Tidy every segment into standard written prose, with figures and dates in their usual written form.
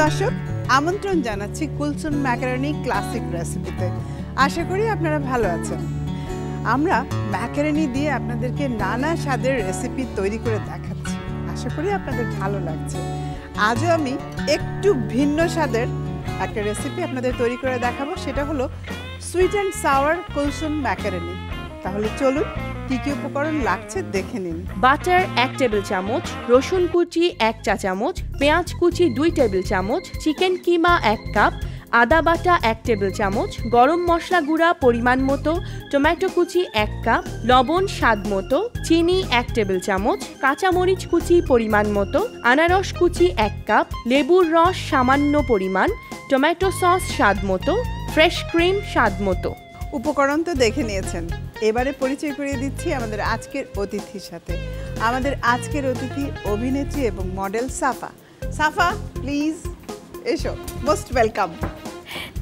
দর্শক, আমন্ত্রণ জানাচ্ছি কুলসুম ম্যাকারনি ক্লাসিক রেসিপিতে। আশা করি আপনারা ভালো আছেন। আমরা ম্যাকারনি দিয়ে আপনাদেরকে নানা স্বাদের রেসিপি তৈরি করে দেখাচ্ছি। আশা করি আপনাদের ভালো লাগছে। আজও আমি একটু ভিন্ন স্বাদের একটা রেসিপি আপনাদের তৈরি করে দেখাবো, সেটা হলো sweet and sour Kulsum macaroni. তাহলে চলুন কি কি উপকরণ লাগছে দেখে নিন। বাটার 1 টেবিল চামচ, রসুন কুচি 1 চা চামচ, পেঁয়াজ কুচি 2 টেবিল চামচ, চিকেন কিমা 1 কাপ, আদা বাটা 1 টেবিল চামচ, গরম মশলা গুঁড়া পরিমাণ মতো, টমেটো কুচি 1 কাপ, লবণ স্বাদ মতো, চিনি 1 টেবিল চামচ, কাঁচামরিচ কুচি পরিমাণ মতো, আনারস কুচি 1 কাপ, লেবুর রস সামান্য পরিমাণ, টমেটো সস স্বাদ মতো, ফ্রেশ ক্রিম স্বাদ মতো। উপকরণ তো দেখে নিয়েছেন, এবারে পরিচয় করিয়ে দিচ্ছি আমাদের আজকের অতিথির সাথে। আমাদের আজকের অতিথি অভিনেত্রী এবং মডেল সাফা। সাফা, প্লিজ এসো, most welcome.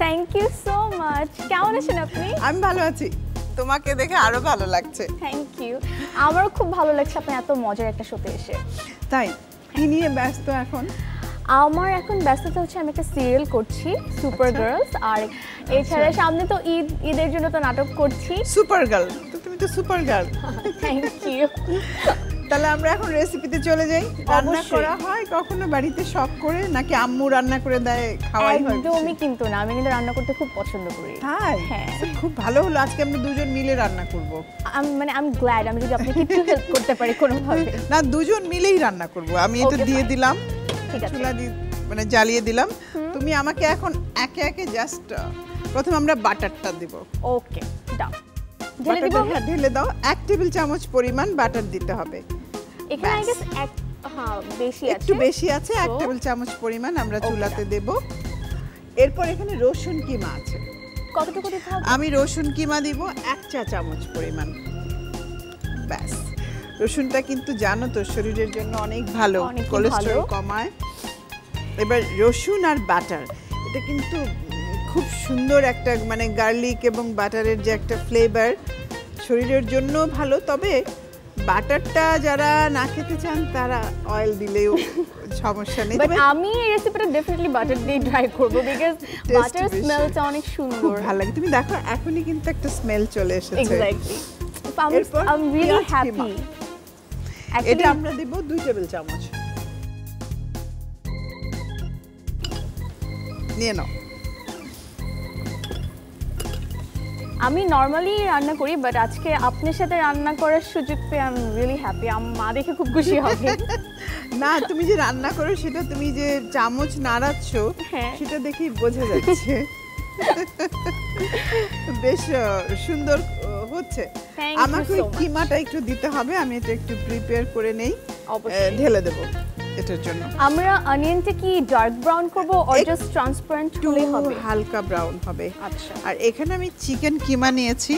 Thank you so much. কেমন আছেন আপনি? আমি ভালো আছি, তোমাকে দেখে আরো ভালো লাগছে। Thank you. আমারও খুব ভালো লাগছে আপনি এত মজার একটা শোতে এসে। তাই কি নিয়ে ব্যস্ত এখন? আমার এখন ব্যস্ততা হচ্ছে আমি একটা সিরিয়াল করছি, সুপার গার্লস, আর এছাড়া সামনে তো ঈদের জন্য তো নাটক করছি। সুপার গার্ল, তো তুমি তো সুপার গার্ল। Thank you. তাহলে আমরা এখন রেসিপিতে চলে যাই। রান্না করা হয় কখনো বাড়িতে শখ করে, নাকি আম্মু রান্না করে দেয় খাওয়াই হয়? একদমই কিন্তু না, আমি কিন্তু রান্না করতে খুব পছন্দ করি। তাই? হ্যাঁ, খুব ভালো হলো, আজকে আমরা দুজন মিলে রান্না করব। আমি গ্ল্যাড আমি যদি আপনাকে একটু হেল্প করতে পারি কোনোভাবে। না, দুজন মিলেই রান্না করব। আমি এটা দিয়ে দিলাম, চুলা দিয়ে মানে জ্বালিয়ে দিলাম। তুমি আমাকে এখন একে একে জাস্ট প্রথম আমরা বাটারটা দেব। ওকে, দাও। ঢেলে দিব? হ্যাঁ, ঢেলে দাও। 1 টেবিল চামচ পরিমাণ বাটার দিতে হবে। এখানে আই গেস বেশি আছে, একটু বেশি আছে। 1 টেবিল চামচ পরিমাণ আমরা চুলাতে দেব। এরপর এখানে রসুন কিমা আছে। কতটুকু দিতে হবে? আমি রসুন কিমা দিব 1 চা চামচ পরিমাণ। ব্যাস। রসুনটা কিন্তু জানো তো শরীরের জন্য অনেক ভালো, কোলেস্টেরল কমায়। এবার রসুন আর বাটার, এটা কিন্তু খুব সুন্দর একটা মানে গার্লিক এবং বাটারের যে একটা ফ্লেভার, শরীরের জন্য ভালো। তবে বাটারটা যারা না খেতে চান তারা অয়েল দিলেও সমস্যা নেই। বাট আমি এই রেসিপিটা ডেফিনেটলি বাটার দিয়ে ট্রাই করব, বিকজ বাটার স্মেলটা অনেক সুন্দর, ভালো লাগে। তুমি দেখো এখনই কিন্তু একটা স্মেল চলে এসেছে। Exactly. I am really happy. এটা আমরা দেব 2 টেবিল চামচ। নিয়ে নাও। আমি নরমালি রান্না করি, বাট আজকে আপনার সাথে রান্না করার সুযোগ পেয়ে আই এম রিয়েলি হ্যাপি। মা দেখে খুব খুশি হবে। না, তুমি যে রান্না করো সেটা, তুমি যে চামচ নাড়াচ্ছ সেটা দেখেই বোঝা যাচ্ছে। বেশ সুন্দর হচ্ছে। আমাকে কিমাটা একটু দিতে হবে, আমি এটা একটু প্রিপেয়ার করে নেই, ঢেলে দেব এটার জন্য। আমরা অনিয়নটা কি ডার্ক ব্রাউন করব অর জাস্ট ট্রান্সপারেন্ট হলেই হবে? হালকা ব্রাউন হবে। আচ্ছা। আর এখানে আমি চিকেন কিমা নিয়েছি।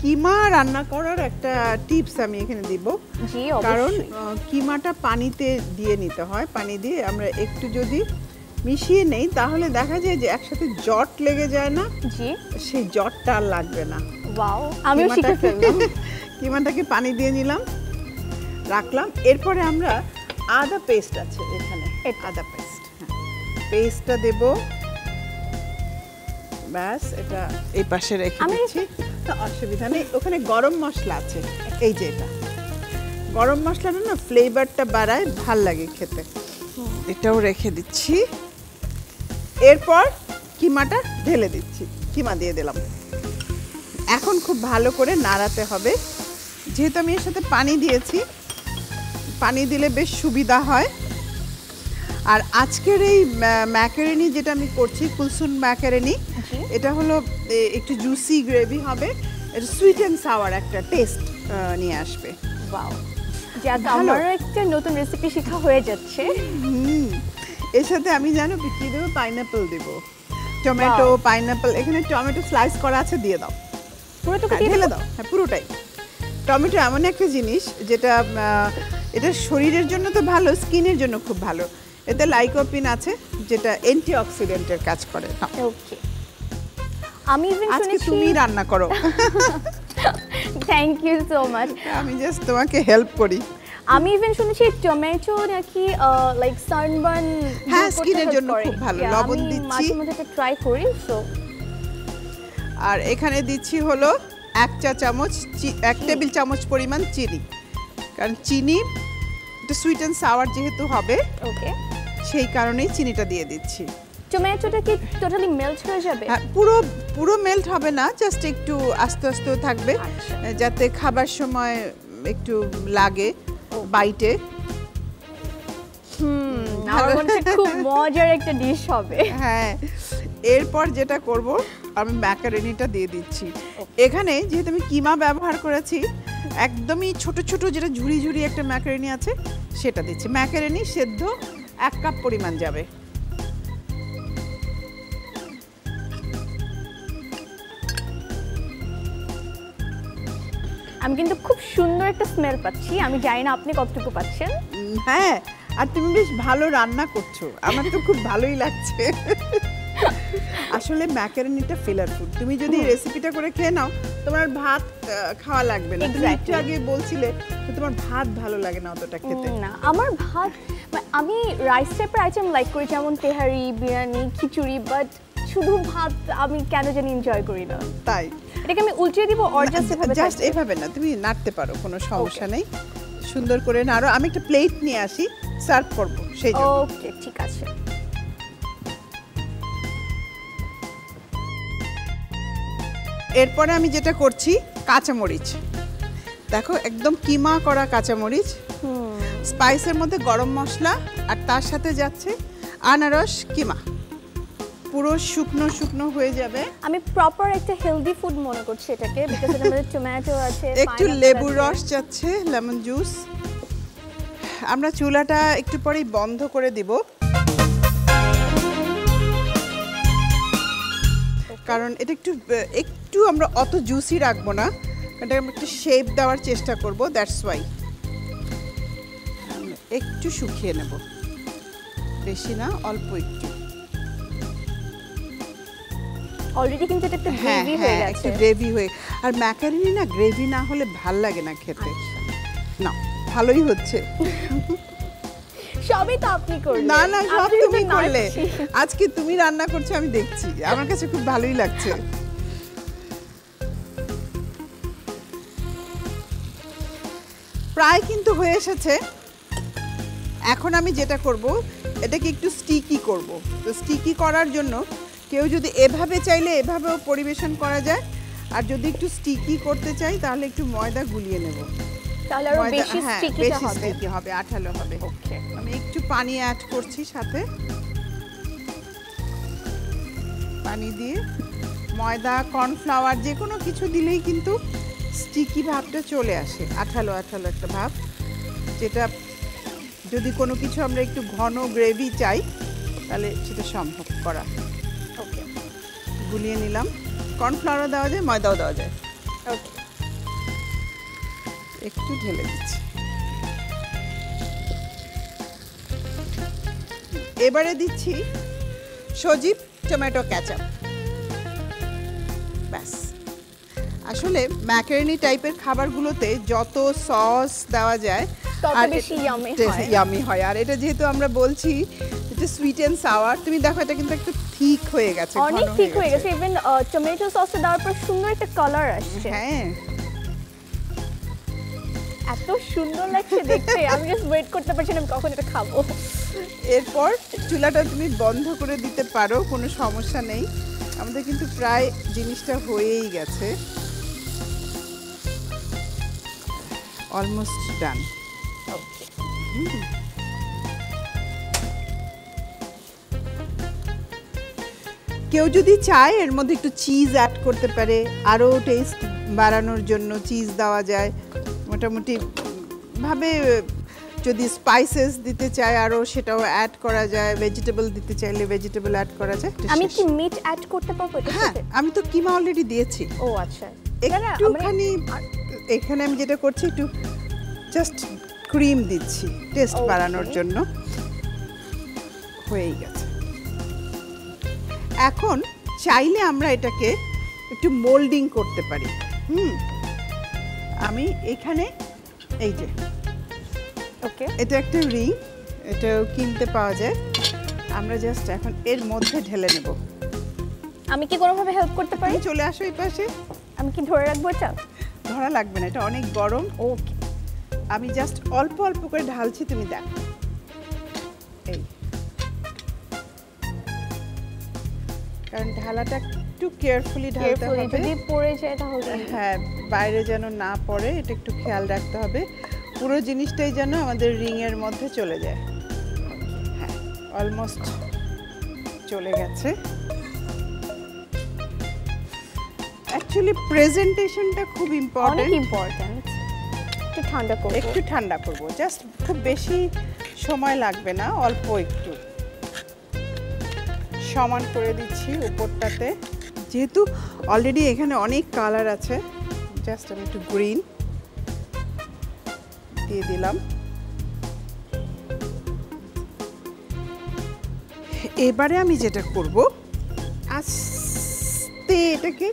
কিমা রান্না করার একটা টিপস আমি এখানে দিব। জি, কারণ অবশ্যই। কিমাটা পানিতে দিয়ে নিতে হয়। পানি দিয়ে আমরা একটু যদি মিশিয়ে নেই তাহলে দেখা যায় যে একসাথে জট লেগে যায় না। জি, সেই জটটা আর লাগবে না। ওয়াও, আমিও শিখে ফেললাম। কিমাটাকে পানি দিয়ে নিলাম, রাখলাম। এরপরে আমরা আদা পেস্ট আছে এখানে, আদা পেস্ট, পেস্টটা দেব। ব্যাস, এটা এই পাশে রেখে দিচ্ছি, অসুবিধা নেই। ওখানে গরম মশলা আছে, এই যে এটা গরম মশলাটা না ফ্লেভারটা বাড়ায়, ভাল লাগে খেতে। এটাও রেখে দিচ্ছি। এরপর কিমাটা ঢেলে দিচ্ছি, কিমা দিয়ে দিলাম। এখন খুব ভালো করে নাড়াতে হবে, যেহেতু আমি এর সাথে পানি দিয়েছি। পানি দিলে বেশ সুবিধা হয়। আর আজকের এই ম্যাকারনি যেটা আমি করছি, কুলসুম ম্যাকারনি, এটা হলো একটু জুসি গ্রেভি হবে। এটা সুইট অ্যান্ড সাওয়ার একটা টেস্ট নিয়ে আসবে। ওয়াও, যাক, আমারও একটা নতুন রেসিপি শেখা হয়ে যাচ্ছে। এর সাথে আমি জানো কি দেবো? পাইনাপল দেবো, টমেটো, পাইনাপল। এখানে টমেটো স্লাইস করা আছে, দিয়ে দাও। পুরোটুকু ঢেলে দাও। হ্যাঁ, পুরোটাই। টমেটো এমন একটা জিনিস যেটা এটা শরীরের জন্য তো ভালো, স্কিনের জন্য খুব ভালো। এতে লাইকোপিন আছে যেটা অ্যান্টিঅক্সিডেন্টের কাজ করে। ওকে, আমি ইভেন আজকে তুমি রান্না করো। Thank you so much. আমি জাস্ট তোমাকে হেল্প করি। আমি ইভেন শুনেছি টমেটো নাকি লাইক সানবার্ন হ্যাঁ, স্কিনের জন্য খুব ভালো। লবণ আমি দিচ্ছি। মাঝে মাঝে এটা ট্রাই করি সো আর এখানে দিচ্ছি হলো 1 চা চামচ 1 টেবিল চামচ পরিমাণ চিনি, কারণ চিনি একটু সুইট অ্যান্ড সাওয়ার যেহেতু হবে ওকে। সেই কারণেই চিনিটা দিয়ে দিচ্ছি। টমেটোটা কি টোটালি মেল্ট হয়ে যাবে? হ্যাঁ, পুরো মেল্ট হবে না, জাস্ট একটু আস্তে আস্তে থাকবে, আচ্ছা। যাতে খাবার সময় একটু লাগে বাইটে। আমার মনে হচ্ছে খুব মজার একটা ডিশ হবে। হ্যাঁ, এরপর যেটা করব আমি ম্যাকারনিটা দিয়ে দিচ্ছি। এখানে যেহেতু আমি কিমা ব্যবহার করেছি, একদমই ছোট ছোট যেটা ঝুরি ঝুরি একটা ম্যাকারনি আছে সেটা দিচ্ছি। ম্যাকারনি সেদ্ধ 1 কাপ পরিমাণ যাবে। আমি কিন্তু খুব সুন্দর একটা স্মেল পাচ্ছি, আমি জানি না আপনি কতটুকু পাচ্ছেন। হ্যাঁ, আর তুমি বেশ ভালো রান্না করছো, আমার তো খুব ভালোই লাগছে। আসলে ম্যাকারনিটা ফিলার ফুড, তুমি যদি রেসিপিটা করে খেয়ে নাও তোমার ভাত খাওয়া লাগবে না। তুমি একটু আগে বলছিলে যে তোমার ভাত ভালো লাগে না অতটা খেতে। না, আমার ভাত আমি রাইস টাইপের আইটেম লাইক করি, যেমন তেহারি, বিরিয়ানি, খিচুড়ি, বাট শুধু ভাত আমি কেন জানি এনজয় করি না। তাই এটাকে আমি উল্টিয়ে দিব অর জাস্ট এভাবে? জাস্ট এভাবে না, তুমি নাড়তে পারো, কোনো সমস্যা নেই। সুন্দর করে নাড়ো। আমি একটা প্লেট নিয়ে আসি, সার্ভ করব সেই জন্য। ওকে, ঠিক আছে। এরপরে আমি যেটা করছি, কাঁচামরিচ দেখো, একদম কিমা করা কাঁচামরিচ, স্পাইসের মধ্যে গরম মশলা, আর তার সাথে যাচ্ছে আনারস কিমা, পুরো শুকনো শুকনো হয়ে যাবে। আমি প্রপার একটা হেলদি ফুড মনে করছি এটাকে, বিকজ এর মধ্যে টমেটো আছে, একটু লেবুর রস যাচ্ছে, লেমন জুস। আমরা চুলাটা একটু পরেই বন্ধ করে দিব, কারণ এটা একটু আমরা অত জুসি রাখবো না, এটা আমরা একটু শেপ দেওয়ার চেষ্টা করব, দ্যাটস ওয়াই একটু শুকিয়ে নেব, বেশি না, অল্প একটু। অলরেডি কিন্তু এটা একটা হ্যাঁ গ্রেভি হয়ে হ্যাঁ, গেছে। একটু গ্রেভি হয়ে, আর ম্যাকারনি না গ্রেভি না হলে ভাল লাগে না খেতে। না, ভালোই হচ্ছে। সবই তো আপনি করলেন। না না, সব আপনি তুমি তো করলে। নাচছি। আজকে তুমি রান্না করছো, আমি দেখছি, আমার কাছে খুব ভালোই লাগছে। প্রায় কিন্তু হয়ে এসেছে। এখন আমি যেটা করব, এটাকে একটু স্টিকি করব। তো স্টিকি করার জন্য কেউ যদি এভাবে চাইলে এভাবেও পরিবেশন করা যায়, আর যদি একটু স্টিকি করতে চাই তাহলে একটু ময়দা গুলিয়ে নেব। তাহলে আরো বেশি হ্যাঁ, স্টিকিটা বেশি হবে। স্টিকি হবে, আঠালো হবে। ওকে। আমি একটু পানি অ্যাড করছি সাথে, পানি দিয়ে ময়দা, কর্নফ্লাওয়ার যে কোনো কিছু দিলেই কিন্তু স্টিকি ভাবটা চলে আসে, আঠালো আঠালো একটা ভাব, যেটা যদি কোনো কিছু আমরা একটু ঘন গ্রেভি চাই তাহলে সেটা সম্ভব করা। ওকে, গুলিয়ে নিলাম। কর্নফ্লাওয়ারও দেওয়া যায়, ময়দাও দেওয়া যায়। ওকে। একটু ঢেলে দিচ্ছি। এবারে দিচ্ছি সজীব টমেটো কেচাপ। ব্যাস, আসলে ম্যাকারনি টাইপের খাবারগুলোতে যত সস দেওয়া যায় তত আর বেশি yummy হয়। ইয়ামি হয়। আর এটা যেহেতু আমরা বলছি এটা সুইট অ্যান্ড সাওয়ার, তুমি দেখো এটা কিন্তু একটু ঠিক হয়ে গেছে, অনেক ঘন ঠিক হয়ে গেছে। ইভেন টমেটো সসটা দেওয়ার পর সুন্দর একটা কালার আসছে। হ্যাঁ, এত সুন্দর লাগছে দেখতে, আমি জাস্ট ওয়েট করতে পারছি না আমি কখন এটা খাবো। এরপর চুলাটা তুমি বন্ধ করে দিতে পারো, কোনো সমস্যা নেই। আমাদের কিন্তু প্রায় জিনিসটা হয়েই গেছে, অলমোস্ট ডান। কেউ যদি চায় এর মধ্যে একটু চিজ অ্যাড করতে পারে, আরও টেস্ট বাড়ানোর জন্য চিজ দেওয়া যায়। মোটামুটি ভাবে যদি স্পাইসেস দিতে চায় আরও সেটাও অ্যাড করা যায়, ভেজিটেবল দিতে চাইলে ভেজিটেবল অ্যাড করা যায়। আমি কি মিট অ্যাড করতে পারবো এটার হ্যাঁ, সাথে? আমি তো কিমা অলরেডি দিয়েছি। ও আচ্ছা। একটুখানি এখানে আমি যেটা করছি, একটু জাস্ট ক্রিম দিচ্ছি টেস্ট Okay. বাড়ানোর জন্য। হয়েই গেছে। এখন চাইলে আমরা এটাকে একটু মোল্ডিং করতে পারি। আমি এখানে এই যে ওকে, এটা একটা রিং, এটাও কিনতে পাওয়া যায়। আমরা জাস্ট এখন এর মধ্যে ঢেলে নেব। আমি কি কোনোভাবে হেল্প করতে পারি? তুমি চলে আসো এই পাশে। আমি কি ধরে রাখবো এটা? ধরা লাগবে না, এটা অনেক গরম। ওকে, আমি জাস্ট অল্প অল্প করে ঢালছি, তুমি দেখো। এই কারণ ঢালাটা একটু কেয়ারফুলি ঢালতে কেয়ারফুলি, হবে। যদি পড়ে যায় তাহলে। হ্যাঁ, বাইরে যেন না পড়ে, এটা একটু খেয়াল রাখতে হবে। পুরো জিনিসটাই যেন আমাদের রিং এর মধ্যে চলে যায়। হ্যাঁ, অলমোস্ট চলে গেছে। অ্যাকচুয়ালি প্রেজেন্টেশনটা খুব অনেক ইম্পর্টেন্ট। ইম্পর্ট্যান্ট। একটু ঠান্ডা করব। একটু ঠান্ডা করব, জাস্ট খুব বেশি সময় লাগবে না, অল্প একটু সমান করে দিচ্ছি উপরটাতে। যেহেতু অলরেডি এখানে অনেক কালার আছে, জাস্ট আমি একটু গ্রিন দিয়ে দিলাম। এবারে আমি যেটা করব, আস্তে এটাকে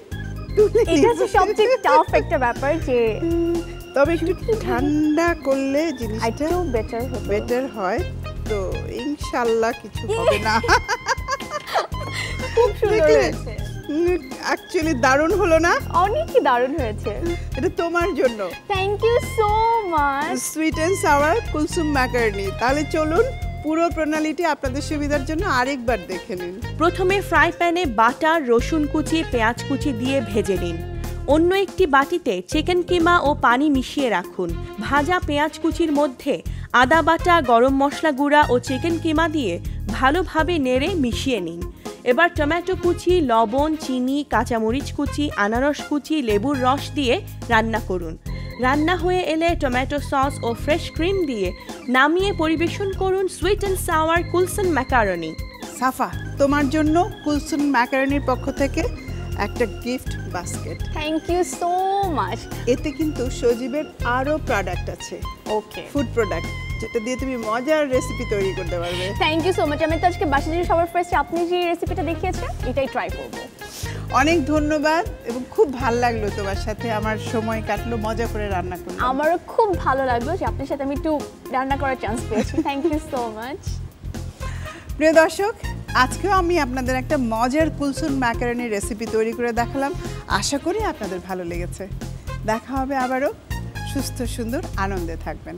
তুলে এটা নিব। হচ্ছে সবচেয়ে টাফ একটা ব্যাপার, যে তবে একটু ঠান্ডা করলে জিনিসটা একটু বেটার হবে। বেটার হয়। তো ইনশাআল্লাহ কিছু হবে না। খুব সুন্দর দেখলে? হয়েছে, অ্যাকচুয়ালি দারুণ হলো না? অনেকই দারুণ হয়েছে। এটা তোমার জন্য thank you so much. Sweet and sour Kulsum macaroni. তাহলে চলুন পুরো প্রণালীটি আপনাদের সুবিধার জন্য আরেকবার দেখে নিন। প্রথমে ফ্রাই প্যানে বাটার, রসুন কুচি, পেঁয়াজ কুচি দিয়ে ভেজে নিন। অন্য একটি বাটিতে চিকেন কিমা ও পানি মিশিয়ে রাখুন। ভাজা পেঁয়াজ কুচির মধ্যে আদা বাটা, গরম মশলা গুঁড়া ও চিকেন কিমা দিয়ে ভালোভাবে নেড়ে মিশিয়ে নিন। এবার টমেটো কুচি, লবণ, চিনি, কাঁচামরিচ কুচি, আনারস কুচি, লেবুর রস দিয়ে রান্না করুন। রান্না হয়ে এলে টমেটো সস ও ফ্রেশ ক্রিম দিয়ে নামিয়ে পরিবেশন করুন sweet and sour Kulson macaroni. Safa, তোমার জন্য কুলসুম ম্যাকারনির পক্ষ থেকে একটা gift basket. Thank you so much. এতে কিন্তু সজীবের আরও প্রোডাক্ট আছে, ওকে, ফুড প্রোডাক্ট, যেটা দিয়ে তুমি মজার রেসিপি তৈরি করতে পারবে। Thank you so much. আমি তো আজকে বাসায় যে সবার ফার্স্টে আপনি যে রেসিপিটা দেখিয়েছেন এটাই ট্রাই করব। অনেক ধন্যবাদ, এবং খুব ভালো লাগলো তোমার সাথে আমার সময় কাটলো, মজা করে রান্না করলাম। আমারও খুব ভালো লাগলো যে আপনার সাথে আমি একটু রান্না করার চান্স পেয়েছি। Thank you so much. প্রিয় দর্শক, আজকেও আমি আপনাদের একটা মজার কুলসুম ম্যাকারনি রেসিপি তৈরি করে দেখালাম। আশা করি আপনাদের ভালো লেগেছে। দেখা হবে আবারও। সুস্থ সুন্দর আনন্দে থাকবেন।